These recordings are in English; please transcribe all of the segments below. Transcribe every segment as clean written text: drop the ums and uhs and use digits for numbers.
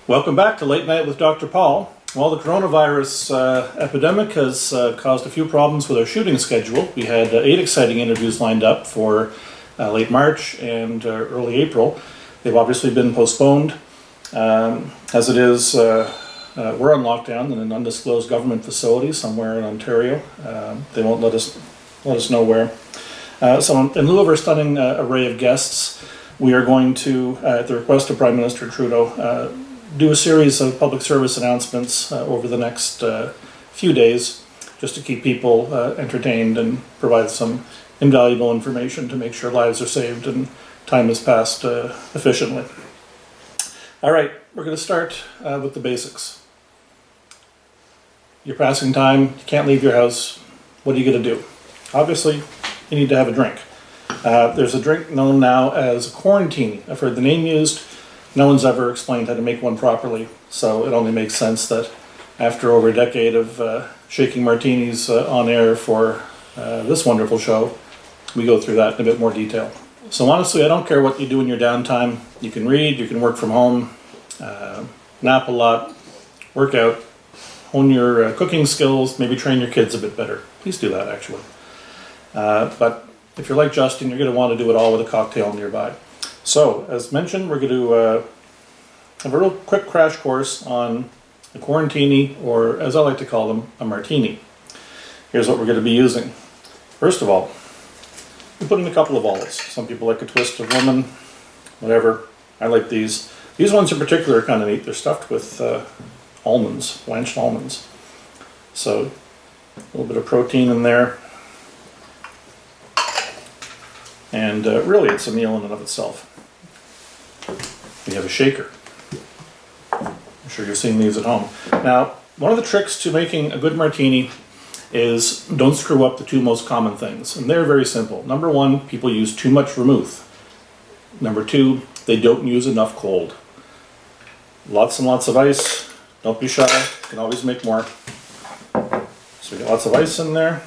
Welcome back to Late Night with Dr. Paul. Well, the coronavirus epidemic has caused a few problems with our shooting schedule. We had 8 exciting interviews lined up for late March and early April. They've obviously been postponed. As it is, we're on lockdown in an undisclosed government facility somewhere in Ontario. They won't let us know where. So in lieu of our stunning array of guests, we are going to, at the request of Prime Minister Trudeau, do a series of public service announcements over the next few days, just to keep people entertained and provide some invaluable information to make sure lives are saved and time is passed efficiently. All right, we're going to start with the basics. You're passing time, you can't leave your house, what are you going to do? Obviously, you need to have a drink. There's a drink known now as Quarantini. I've heard the name used. No one's ever explained how to make one properly, so it only makes sense that after over a decade of shaking martinis on air for this wonderful show, we go through that in a bit more detail. So honestly, I don't care what you do in your downtime. You can read, you can work from home, nap a lot, work out, hone your cooking skills, maybe train your kids a bit better. Please do that, actually. But if you're like Justin, you're going to want to do it all with a cocktail nearby. So, as mentioned, we're going to have a real quick crash course on a Quarantini, or as I like to call them, a martini. Here's what we're going to be using. First of all, we put in a couple of olives. Some people like a twist of lemon, whatever. I like these. These ones in particular are kind of neat. They're stuffed with almonds, blanched almonds. So, a little bit of protein in there. And really, it's a meal in and of itself. We have a shaker. I'm sure you've seen these at home. Now, one of the tricks to making a good martini is don't screw up the 2 most common things. And they're very simple. Number 1, people use too much vermouth. Number 2, they don't use enough cold. Lots and lots of ice. Don't be shy. You can always make more. So we got lots of ice in there.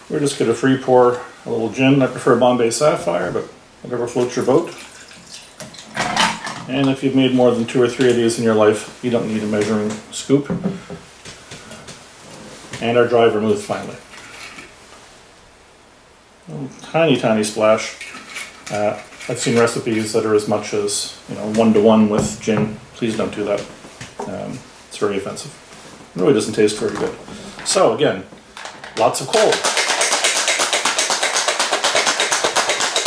We're just going to free pour a little gin. I prefer Bombay Sapphire, but whatever floats your boat. And if you've made more than 2 or 3 of these in your life, you don't need a measuring scoop. And our dry vermouth finally. A tiny, tiny splash. I've seen recipes that are as much as 1-to-1 with gin. Please don't do that. It's very offensive. It really doesn't taste very good. So again, lots of cold.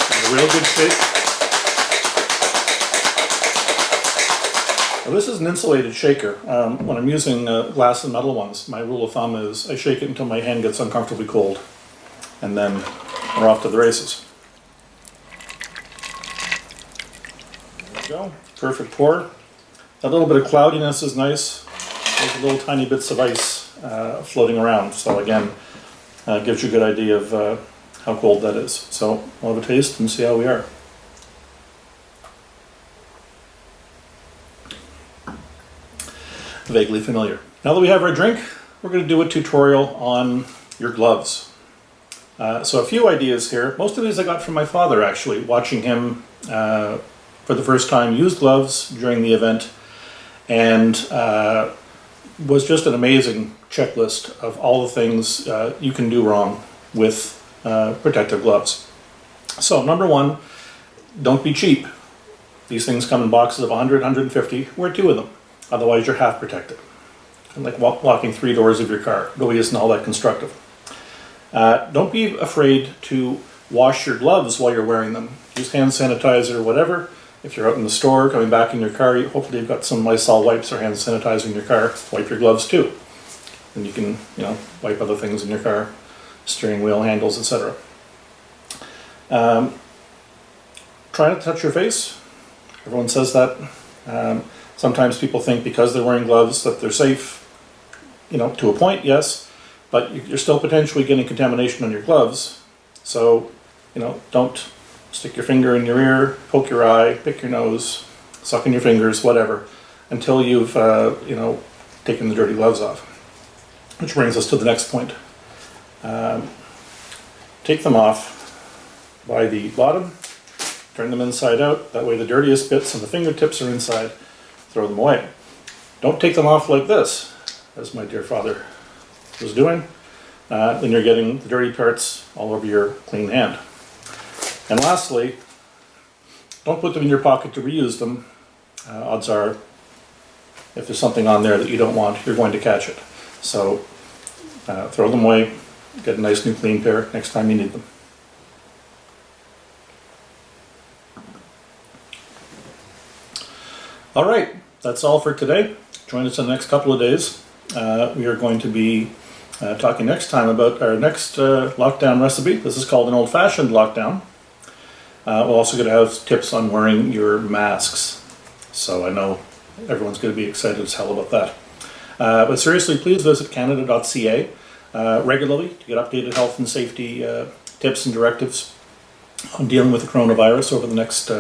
A real good shake. Now, this is an insulated shaker. When I'm using glass and metal ones, my rule of thumb is I shake it until my hand gets uncomfortably cold, and then we're off to the races. There we go. Perfect pour. That little bit of cloudiness is nice. There's little tiny bits of ice floating around. So again, gives you a good idea of how cold that is. So we'll have a taste and see how we are. Vaguely familiar. Now that we have our drink, we're going to do a tutorial on your gloves. So a few ideas here. Most of these I got from my father, actually, watching him for the first time use gloves during the event, and was just an amazing checklist of all the things you can do wrong with protective gloves. So number 1, don't be cheap. These things come in boxes of 100, 150. Wear 2 of them. Otherwise you're half protected. Kind of like locking 3 doors of your car. It really isn't all that constructive. Don't be afraid to wash your gloves while you're wearing them. Use hand sanitizer or whatever. If you're out in the store, coming back in your car, hopefully you've got some Lysol wipes or hand sanitizer in your car. Wipe your gloves too. And you can, wipe other things in your car. Steering wheel handles, etc. Try not to touch your face. Everyone says that. Sometimes people think because they're wearing gloves that they're safe. To a point, yes, but you're still potentially getting contamination on your gloves. So, don't stick your finger in your ear, poke your eye, pick your nose, suck in your fingers, whatever, until you've, taken the dirty gloves off. Which brings us to the next point. Take them off by the bottom, turn them inside out. That way the dirtiest bits and the fingertips are inside. throw them away. Don't take them off like this, as my dear father was doing. Then you're getting the dirty parts all over your clean hand. And lastly, don't put them in your pocket to reuse them. Odds are, if there's something on there that you don't want, you're going to catch it. So throw them away, get a nice new clean pair next time you need them. All right, that's all for today. Join us in the next couple of days. We are going to be talking next time about our next lockdown recipe. This is called an old-fashioned lockdown. We're also going to have tips on wearing your masks. So I know everyone's going to be excited as hell about that. But seriously, please visit canada.ca regularly to get updated health and safety tips and directives on dealing with the coronavirus over the next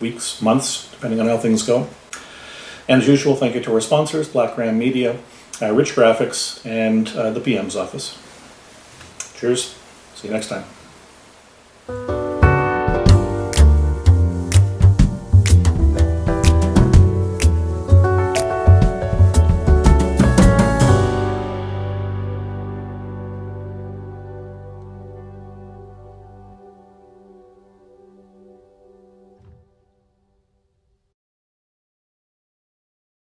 weeks, months, depending on how things go. And as usual, thank you to our sponsors, Black Ram Media, Rich Graphics, and the PM's office. Cheers. See you next time.